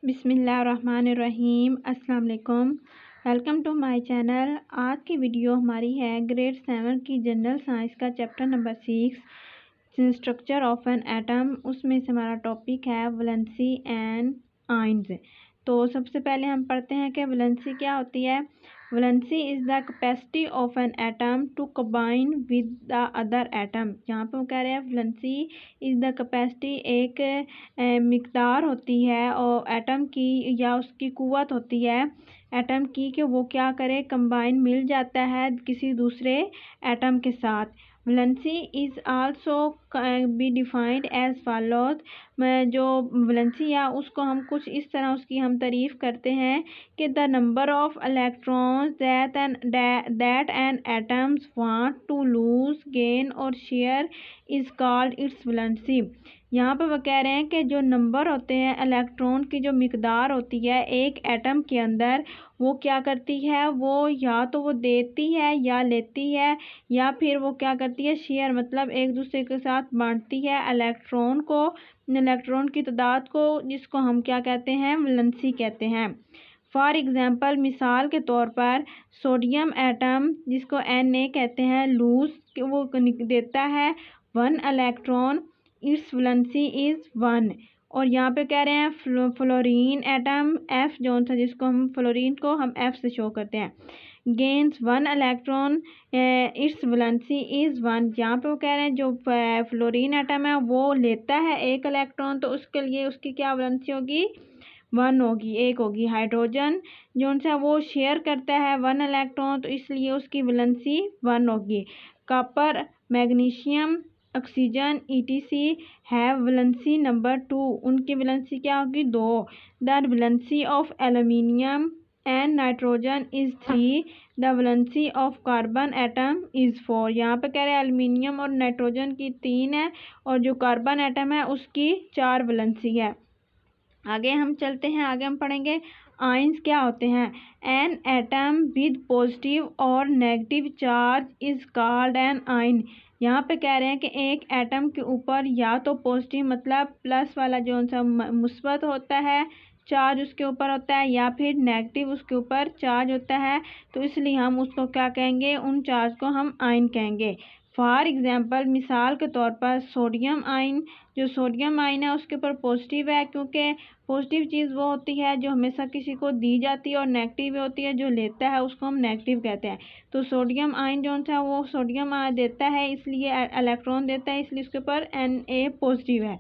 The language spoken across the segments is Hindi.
बिस्मिल्लाहिर्रहमानिर्रहीम। अस्सलाम वालेकुम। Welcome to my channel. आज की वीडियो हमारी है ग्रेड 7 की जनरल साइंस का chapter number 6 structure of an atom. उसमें से हमारा टॉपिक है वैलेंसी एंड आयंस। तो सबसे पहले हम पढ़ते हैं कि वैलेंसी क्या होती है। Valency is the capacity of an atom to combine with the other atom. यहाँ पे वो कह रहे हैं वैलेंसी इज़ द कैपेसिटी एक मिकदार होती है और एटम की या उसकी कुव्वत होती है एटम की कि वो क्या करे, कंबाइन मिल जाता है किसी दूसरे एटम के साथ। Valency is also be defined as follows. जो वैलेंसी है उसको हम कुछ इस तरह उसकी हम तारीफ़ करते हैं कि the number of electrons that an atoms want to lose, gain or share is called its valency. यहाँ पे वो कह रहे हैं कि जो नंबर होते हैं इलेक्ट्रॉन की जो मिकदार होती है एक एटम के अंदर, वो क्या करती है, वो या तो वो देती है या लेती है या फिर वो क्या करती है शेयर, मतलब एक दूसरे के साथ बांटती है इलेक्ट्रॉन को, इलेक्ट्रॉन की तादाद को, जिसको हम क्या कहते हैं, वैलेंसी कहते हैं। फॉर एग्जांपल, मिसाल के तौर पर सोडियम एटम जिसको Na कहते हैं लूज, वो देता है 1 इलेक्ट्रॉन, इट्स वैलेंसी इज़ 1। और यहाँ पे कह रहे हैं फ्लोरीन एटम F जोन सा, जिसको हम फ्लोरीन को हम F से शो करते हैं, gains 1 electron, it's valency is 1। यहाँ पे वो कह रहे हैं जो फ्लोरीन एटम है वो लेता है 1 इलेक्ट्रॉन, तो उसके लिए उसकी क्या वैलेंसी होगी, 1 होगी, 1 होगी। हाइड्रोजन जोन सा वो शेयर करता है 1 इलेक्ट्रॉन, तो इसलिए उसकी वैलेंसी 1 होगी। कॉपर, मैग्नीशियम, ऑक्सीजन ETC है वैलेंसी नंबर 2, उनकी वैलेंसी क्या होगी, 2। The valency of aluminium and nitrogen is 3। The valency of carbon atom is 4। यहाँ पे कह रहे हैं एल्यूमिनियम और नाइट्रोजन की 3 है और जो कार्बन एटम है उसकी 4 वैलेंसी है। आगे हम चलते हैं, आगे हम पढ़ेंगे आयंस क्या होते हैं। एन एटम विद पॉजिटिव और negative charge is called an ion. यहाँ पे कह रहे हैं कि एक एटम के ऊपर या तो पॉजिटिव मतलब प्लस वाला जो सा मुस्बत होता है चार्ज उसके ऊपर होता है, या फिर नेगेटिव उसके ऊपर चार्ज होता है, तो इसलिए हम उसको क्या कहेंगे, उन चार्ज को हम आयन कहेंगे। फॉर एग्जांपल, मिसाल के तौर पर सोडियम आयन, जो सोडियम आयन है उसके ऊपर पॉजिटिव है, क्योंकि पॉजिटिव चीज़ वो होती है जो हमेशा किसी को दी जाती है और नेगेटिव होती है जो लेता है उसको हम नेगेटिव कहते हैं। तो सोडियम आयन जो है वो सोडियम देता है, इसलिए इलेक्ट्रॉन देता है, इसलिए उसके ऊपर Na पॉजिटिव है।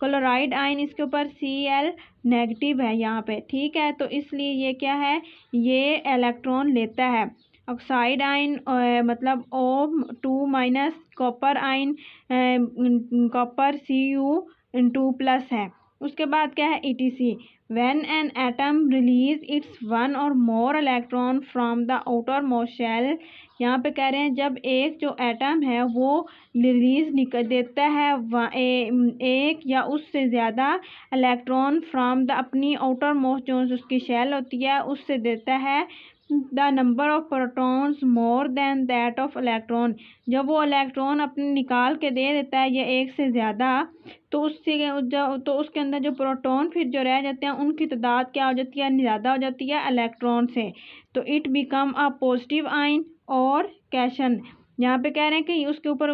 क्लोराइड आयन इसके ऊपर Cl नेगेटिव है यहाँ पे, ठीक है, तो इसलिए ये क्या है, ये इलेक्ट्रॉन लेता है। ऑक्साइड आयन मतलब O2-, copper ion copper Cu2+ है। उसके बाद क्या है ETC। When an atom release its 1 or more electron from the outermost shell. यहाँ पे कह रहे हैं जब एक जो एटम है वो रिलीज देता है एक या उससे ज़्यादा इलेक्ट्रॉन फ्रॉम द अपनी आउटर मोस्ट जो उसकी शेल होती है उससे देता है the number of protons more than that of electron. जब वो इलेक्ट्रॉन अपने निकाल के दे देता है या एक से ज़्यादा, तो उसके अंदर जो प्रोटॉन फिर जो रह जाते हैं उनकी तादाद क्या हो जाती है, ज़्यादा हो जाती है इलेक्ट्रॉन से, तो it become a positive ion और कैशन। यहाँ पे कह रहे हैं कि उसके ऊपर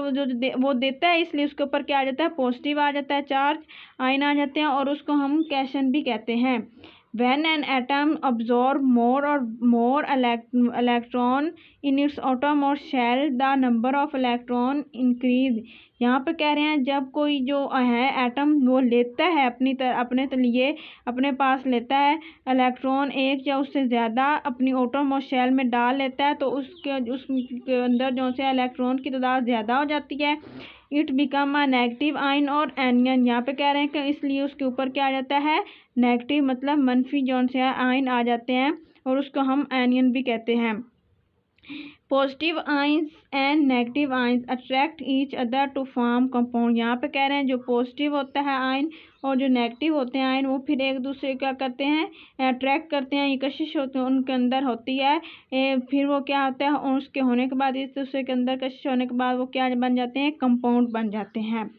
वो देता है, इसलिए उसके ऊपर क्या आ जाता है, पॉजिटिव आ जाता है, चार्ज आयन आ जाते हैं, और उसको हम कैशन भी कहते हैं। When an atom absorb more or more electron in its outermost shell, the number of electron increase। यहाँ पे कह रहे हैं जब कोई जो है एटम वो लेता है अपने लिए अपने पास लेता है इलेक्ट्रॉन एक या उससे ज़्यादा अपनी outermost शेल में डाल लेता है, तो उसके अंदर जो से इलेक्ट्रॉन की तादाद ज़्यादा हो जाती है। It become a negative ion और एनियन। यहाँ पे कह रहे हैं कि इसलिए उसके ऊपर क्या आ जाता है, नेगेटिव मतलब मनफी जोन से आयन आ जाते हैं, और उसको हम एनियन भी कहते हैं। Positive ions and negative ions attract each other to form compound. यहाँ पे कह रहे हैं जो पॉजिटिव होता है आयन और जो नेगेटिव होते हैं आयन वो फिर एक दूसरे को क्या करते हैं, अट्रैक्ट करते हैं, ये कशिश होती है उनके अंदर होती है। फिर वो क्या होता है, और उसके होने के बाद एक दूसरे के अंदर कशिश होने के बाद वो क्या बन जाते हैं, कंपाउंड बन जाते हैं।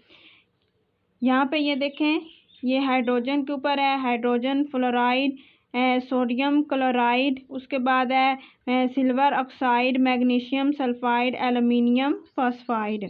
यहाँ पे ये देखें, ये हाइड्रोजन के ऊपर है, हाइड्रोजन फ्लोराइड, सोडियम क्लोराइड, उसके बाद है silver oxide, magnesium sulphide, aluminium phosphide.